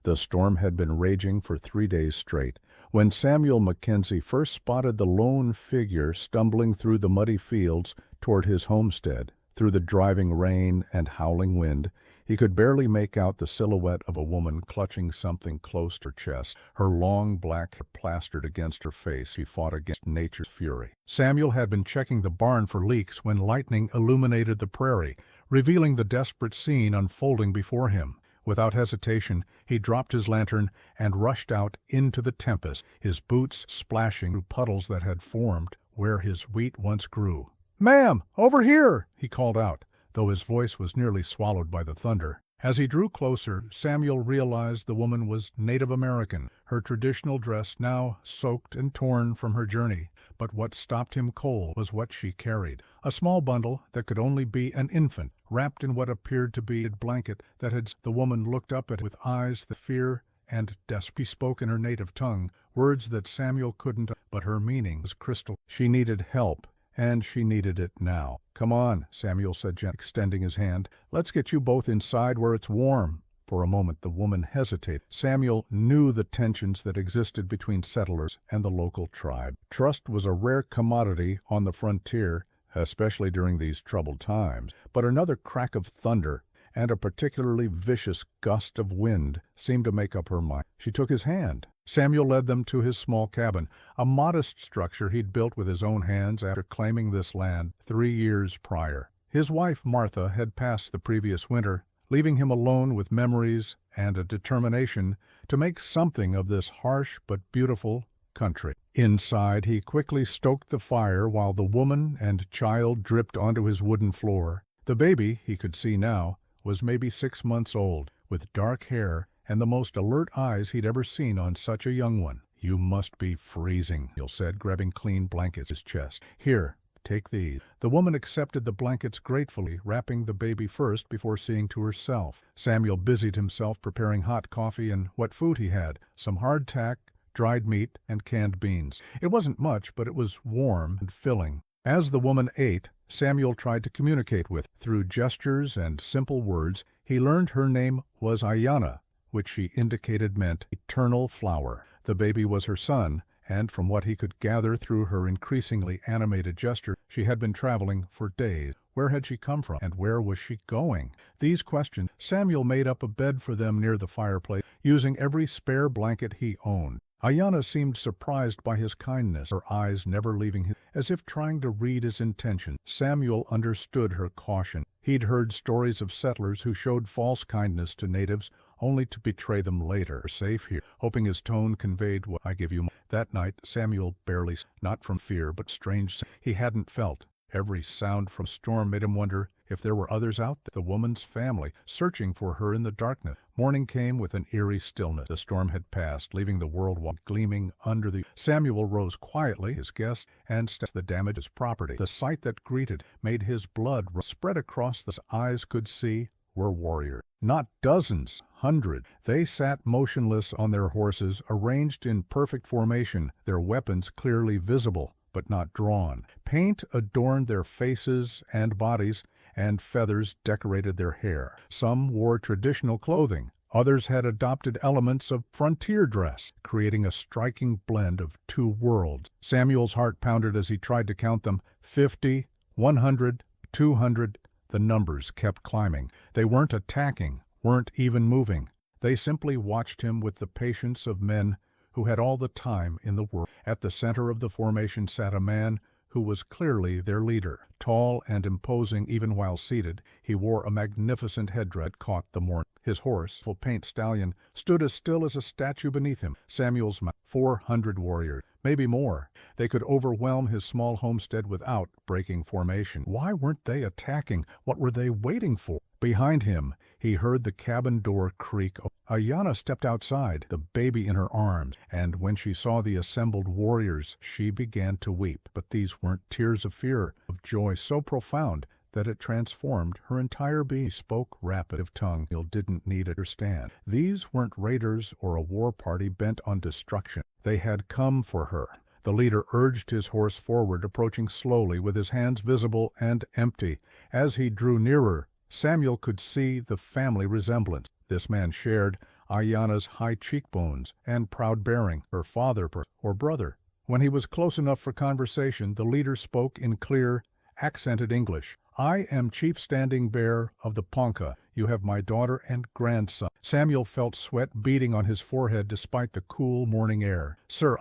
The storm had been raging for 3 days straight. When Samuel Mackenzie first spotted the lone figure stumbling through the muddy fields toward his homestead, through the driving rain and howling wind, he could barely make out the silhouette of a woman clutching something close to her chest, her long black hair plastered against her face. She fought against nature's fury. Samuel had been checking the barn for leaks when lightning illuminated the prairie, revealing the desperate scene unfolding before him. Without hesitation, he dropped his lantern and rushed out into the tempest, his boots splashing through puddles that had formed where his wheat once grew. "Ma'am, over here!" he called out, though his voice was nearly swallowed by the thunder. As he drew closer, Samuel realized the woman was Native American, her traditional dress now soaked and torn from her journey. But what stopped him cold was what she carried, a small bundle that could only be an infant, wrapped in what appeared to be a blanket that had. The woman looked up at it with eyes that fear and despair. She spoke in her native tongue, words that Samuel couldn't, but her meaning was crystal. She needed help, and she needed it now. "Come on," Samuel said gently, extending his hand. "Let's get you both inside where it's warm." For a moment the woman hesitated. Samuel knew the tensions that existed between settlers and the local tribe. Trust was a rare commodity on the frontier, especially during these troubled times. But another crack of thunder and a particularly vicious gust of wind seemed to make up her mind. She took his hand. Samuel led them to his small cabin, a modest structure he'd built with his own hands after claiming this land 3 years prior. His wife, Martha, had passed the previous winter, leaving him alone with memories and a determination to make something of this harsh but beautiful country. Inside, he quickly stoked the fire while the woman and child dripped onto his wooden floor. The baby, he could see now, was maybe 6 months old, with dark hair and the most alert eyes he'd ever seen on such a young one. "You must be freezing," Samuel said, grabbing clean blankets his chest. "Here, take these." The woman accepted the blankets gratefully, wrapping the baby first before seeing to herself. Samuel busied himself preparing hot coffee and what food he had, some hardtack, dried meat, and canned beans. It wasn't much, but it was warm and filling. As the woman ate, Samuel tried to communicate with her. Through gestures and simple words, he learned her name was Ayanna, which she indicated meant eternal flower. The baby was her son, and from what he could gather through her increasingly animated gesture, she had been traveling for days. Where had she come from, and where was she going? These questions. Samuel made up a bed for them near the fireplace, using every spare blanket he owned. Ayanna seemed surprised by his kindness, her eyes never leaving him, as if trying to read his intention. Samuel understood her caution. He'd heard stories of settlers who showed false kindness to natives only to betray them later. "We're safe here," hoping his tone conveyed what I give you. That night, Samuel barely, not from fear, but strange he hadn't felt. Every sound from storm made him wonder if there were others out there, the woman's family, searching for her in the darkness. Morning came with an eerie stillness. The storm had passed, leaving the world gleaming under the... Samuel rose quietly, his guest, and stepped the damaged his property. The sight that greeted made his blood spread across the eyes could see were warriors. Not dozens, hundreds. They sat motionless on their horses, arranged in perfect formation, their weapons clearly visible, but not drawn. Paint adorned their faces and bodies, and feathers decorated their hair. Some wore traditional clothing. Others had adopted elements of frontier dress, creating a striking blend of two worlds. Samuel's heart pounded as he tried to count them. 50, 100, 200. The numbers kept climbing. They weren't attacking, weren't even moving. They simply watched him with the patience of men who had all the time in the world. At the center of the formation sat a man who was clearly their leader. Tall and imposing even while seated, he wore a magnificent headdress that caught the morning. His horse, full paint stallion, stood as still as a statue beneath him. Samuel's 400 warriors, maybe more. They could overwhelm his small homestead without breaking formation. Why weren't they attacking? What were they waiting for? Behind him, he heard the cabin door creak. Ayanna stepped outside, the baby in her arms, and when she saw the assembled warriors, she began to weep. But these weren't tears of fear, of joy so profound that it transformed her entire being. She spoke rapid of tongue he didn't need to understand. These weren't raiders or a war party bent on destruction. They had come for her. The leader urged his horse forward, approaching slowly with his hands visible and empty. As he drew nearer, Samuel could see the family resemblance this man shared Ayana's high cheekbones and proud bearing, her father or brother. When he was close enough for conversation, the leader spoke in clear, accented English. I am Chief Standing Bear of the Ponca. You have my daughter and grandson. Samuel felt sweat beading on his forehead despite the cool morning air. Sir,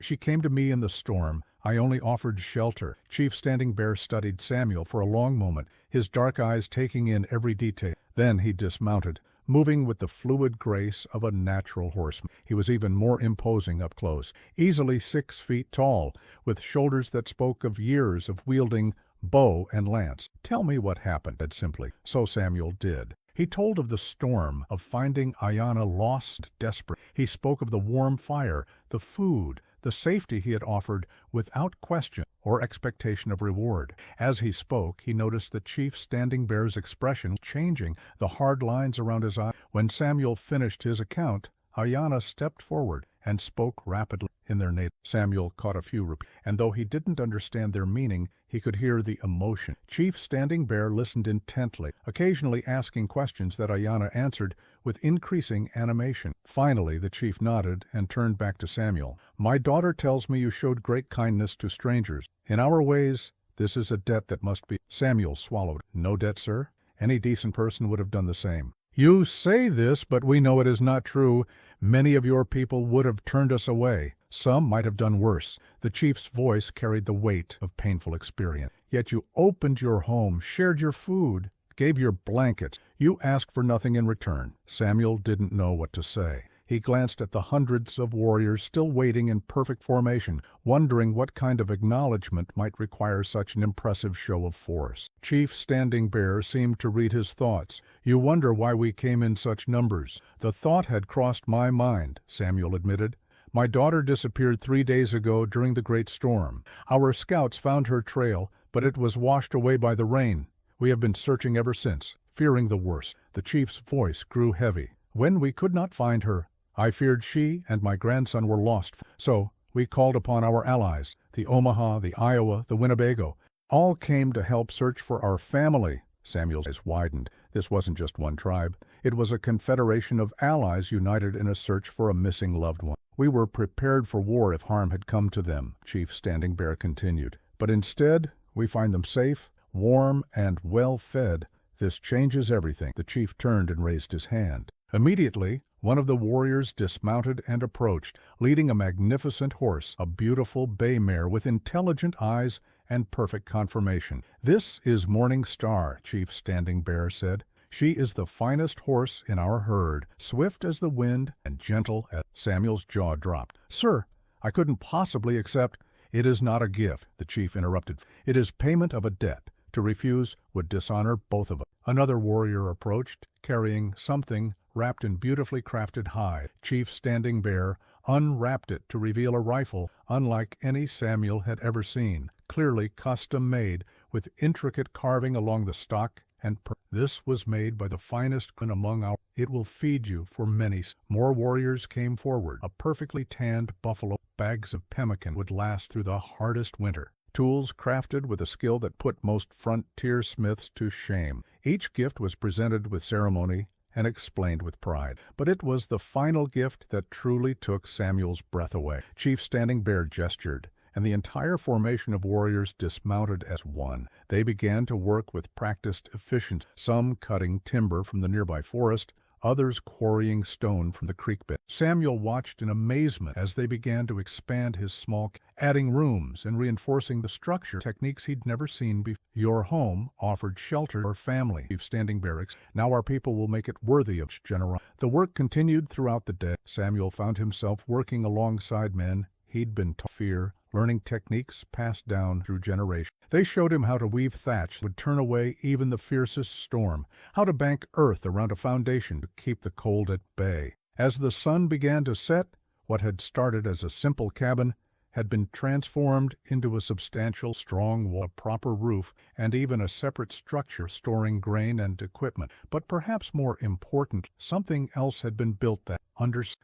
she came to me in the storm. I only offered shelter. Chief Standing Bear studied Samuel for a long moment, his dark eyes taking in every detail. Then he dismounted, moving with the fluid grace of a natural horseman. He was even more imposing up close, easily 6 feet tall, with shoulders that spoke of years of wielding bow and lance. Tell me what happened, said simply. So Samuel did. He told of the storm, of finding Ayana lost, desperate. He spoke of the warm fire, the food, the safety he had offered without question or expectation of reward. As he spoke, he noticed the Chief Standing Bear's expression changing, the hard lines around his eyes. When Samuel finished his account, Ayana stepped forward and spoke rapidly in their native. Samuel caught a few repeats, and though he didn't understand their meaning, he could hear the emotion. Chief Standing Bear listened intently, occasionally asking questions that Ayana answered with increasing animation. Finally, the chief nodded and turned back to Samuel. My daughter tells me you showed great kindness to strangers. In our ways, this is a debt that must be. Samuel swallowed. No debt, sir? Any decent person would have done the same. You say this, but we know it is not true. Many of your people would have turned us away. Some might have done worse. The chief's voice carried the weight of painful experience. Yet you opened your home, shared your food, gave your blankets. You asked for nothing in return. Samuel didn't know what to say. He glanced at the hundreds of warriors still waiting in perfect formation, wondering what kind of acknowledgement might require such an impressive show of force. Chief Standing Bear seemed to read his thoughts. You wonder why we came in such numbers. The thought had crossed my mind, Samuel admitted. My daughter disappeared 3 days ago during the great storm. Our scouts found her trail, but it was washed away by the rain. We have been searching ever since, fearing the worst. The chief's voice grew heavy. When we could not find her, I feared she and my grandson were lost. So we called upon our allies, the Omaha, the Iowa, the Winnebago. All came to help search for our family. Samuel's eyes widened. This wasn't just one tribe. It was a confederation of allies united in a search for a missing loved one. We were prepared for war if harm had come to them, Chief Standing Bear continued. But instead, we find them safe, warm, and well-fed. This changes everything. The chief turned and raised his hand. Immediately, one of the warriors dismounted and approached, leading a magnificent horse, a beautiful bay mare with intelligent eyes and perfect conformation. This is Morning Star, Chief Standing Bear said. She is the finest horse in our herd, swift as the wind and gentle as. Samuel's jaw dropped. Sir, I couldn't possibly accept. It is not a gift, the chief interrupted. It is payment of a debt. To refuse would dishonor both of us. Another warrior approached, carrying something wrapped in beautifully crafted hide. Chief Standing Bear unwrapped it to reveal a rifle unlike any Samuel had ever seen, clearly custom-made, with intricate carving along the stock and This was made by the finest gun among our. It will feed you for many. More warriors came forward. A perfectly tanned buffalo, bags of pemmican would last through the hardest winter. Tools crafted with a skill that put most frontier smiths to shame. Each gift was presented with ceremony and explained with pride. But it was the final gift that truly took Samuel's breath away. Chief Standing Bear gestured, and the entire formation of warriors dismounted as one. They began to work with practiced efficiency, some cutting timber from the nearby forest, others quarrying stone from the creek bed. Samuel watched in amazement as they began to expand his small, adding rooms and reinforcing the structure, techniques he'd never seen before. Your home offered shelter for family, Chief Standing Bear. Now our people will make it worthy of generosity. The work continued throughout the day. Samuel found himself working alongside men he'd been taught fear, learning techniques passed down through generations. They showed him how to weave thatch that would turn away even the fiercest storm, how to bank earth around a foundation to keep the cold at bay. As the sun began to set, what had started as a simple cabin had been transformed into a substantial, strong wall, a proper roof, and even a separate structure storing grain and equipment. But perhaps more important, something else had been built that,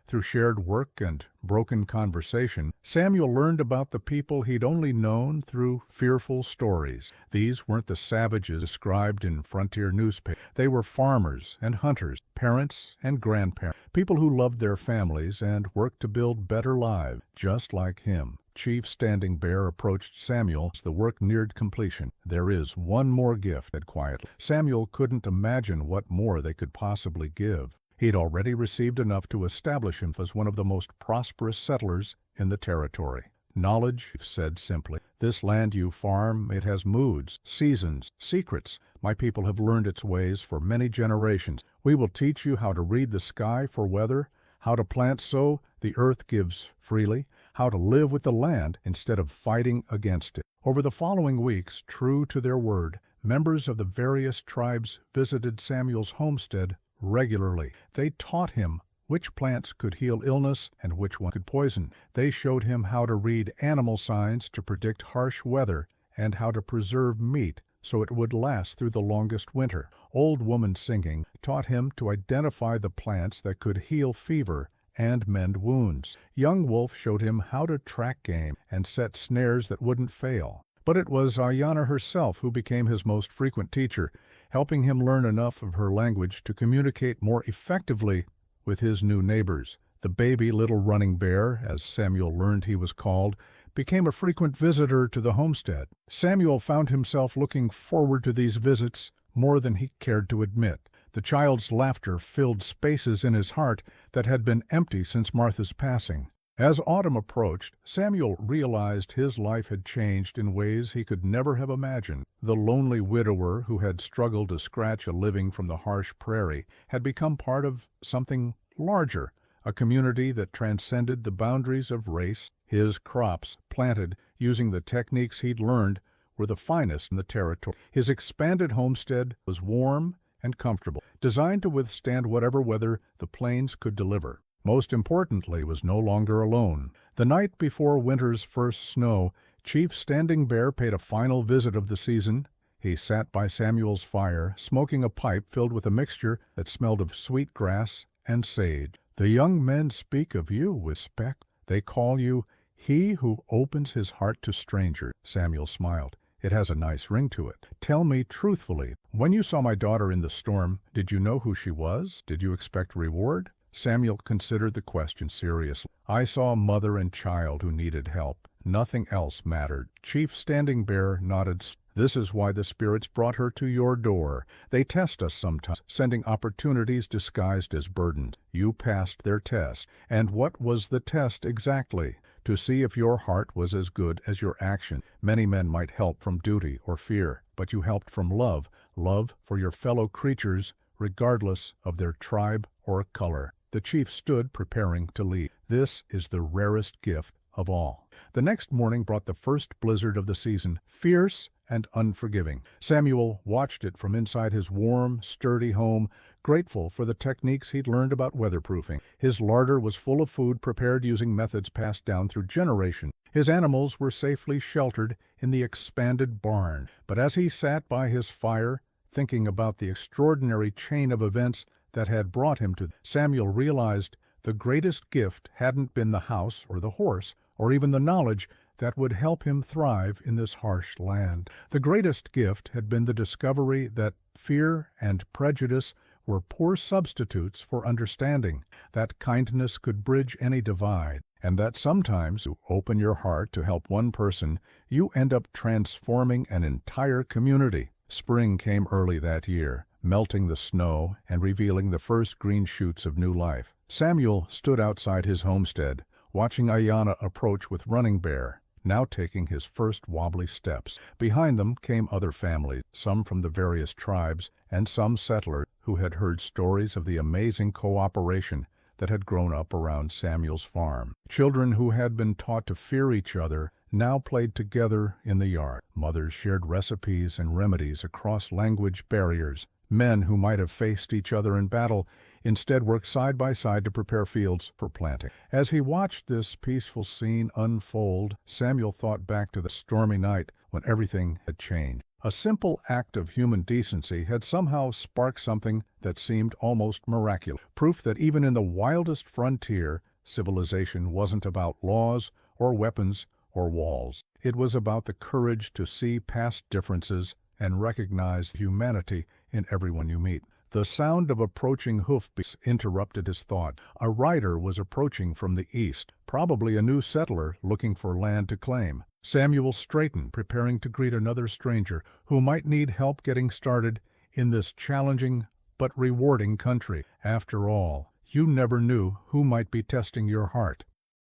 through shared work and broken conversation, Samuel learned about the people he'd only known through fearful stories. These weren't the savages described in frontier newspapers. They were farmers and hunters, parents and grandparents, people who loved their families and worked to build better lives, just like him. Chief Standing Bear approached Samuel as the work neared completion. "There is one more gift," said quietly. Samuel couldn't imagine what more they could possibly give. He'd already received enough to establish him as one of the most prosperous settlers in the territory. "Knowledge," he said simply. "This land you farm, it has moods, seasons, secrets. My people have learned its ways for many generations. We will teach you how to read the sky for weather, how to plant so the earth gives freely, how to live with the land instead of fighting against it." Over the following weeks, true to their word, members of the various tribes visited Samuel's homestead regularly. They taught him which plants could heal illness and which one could poison. They showed him how to read animal signs to predict harsh weather and how to preserve meat so it would last through the longest winter. Old Woman Singing taught him to identify the plants that could heal fever and mend wounds. Young Wolf showed him how to track game and set snares that wouldn't fail. But it was Ayanna herself who became his most frequent teacher, helping him learn enough of her language to communicate more effectively with his new neighbors. The baby Little Running Bear, as Samuel learned he was called, became a frequent visitor to the homestead. Samuel found himself looking forward to these visits more than he cared to admit. The child's laughter filled spaces in his heart that had been empty since Martha's passing. As autumn approached, Samuel realized his life had changed in ways he could never have imagined. The lonely widower who had struggled to scratch a living from the harsh prairie had become part of something larger, a community that transcended the boundaries of race. His crops, planted using the techniques he'd learned, were the finest in the territory. His expanded homestead was warm and comfortable, designed to withstand whatever weather the plains could deliver. Most importantly, was no longer alone. The night before winter's first snow, Chief Standing Bear paid a final visit of the season. He sat by Samuel's fire, smoking a pipe filled with a mixture that smelled of sweet grass and sage. "The young men speak of you with respect. They call you he who opens his heart to strangers." Samuel smiled. "It has a nice ring to it. Tell me truthfully, when you saw my daughter in the storm, did you know who she was? Did you expect reward?" Samuel considered the question seriously. "I saw a mother and child who needed help. Nothing else mattered." Chief Standing Bear nodded. "This is why the spirits brought her to your door. They test us sometimes, sending opportunities disguised as burdens. You passed their test. And what was the test exactly? To see if your heart was as good as your action. Many men might help from duty or fear, but you helped from love, love for your fellow creatures, regardless of their tribe or color." The chief stood preparing to leave. "This is the rarest gift of all." The next morning brought the first blizzard of the season, fierce and unforgiving. Samuel watched it from inside his warm, sturdy home, grateful for the techniques he'd learned about weatherproofing. His larder was full of food prepared using methods passed down through generations. His animals were safely sheltered in the expanded barn. But as he sat by his fire, thinking about the extraordinary chain of events that had brought him to, Samuel realized the greatest gift hadn't been the house or the horse, or even the knowledge that would help him thrive in this harsh land. The greatest gift had been the discovery that fear and prejudice were poor substitutes for understanding, that kindness could bridge any divide, and that sometimes you open your heart to help one person, you end up transforming an entire community. Spring came early that year, melting the snow and revealing the first green shoots of new life. Samuel stood outside his homestead, watching Ayanna approach with Running Bear, now taking his first wobbly steps. Behind them came other families, some from the various tribes, and some settlers who had heard stories of the amazing cooperation that had grown up around Samuel's farm. Children who had been taught to fear each other now played together in the yard. Mothers shared recipes and remedies across language barriers. Men who might have faced each other in battle instead worked side by side to prepare fields for planting. As he watched this peaceful scene unfold, Samuel thought back to the stormy night when everything had changed. A simple act of human decency had somehow sparked something that seemed almost miraculous, proof that even in the wildest frontier, Civilization wasn't about laws or weapons or walls. It was about the courage to see past differences and recognize humanity in everyone you meet. The sound of approaching hoofbeats interrupted his thought. A rider was approaching from the east, probably a new settler looking for land to claim. Samuel straightened, preparing to greet another stranger who might need help getting started in this challenging but rewarding country. After all, you never knew who might be testing your heart.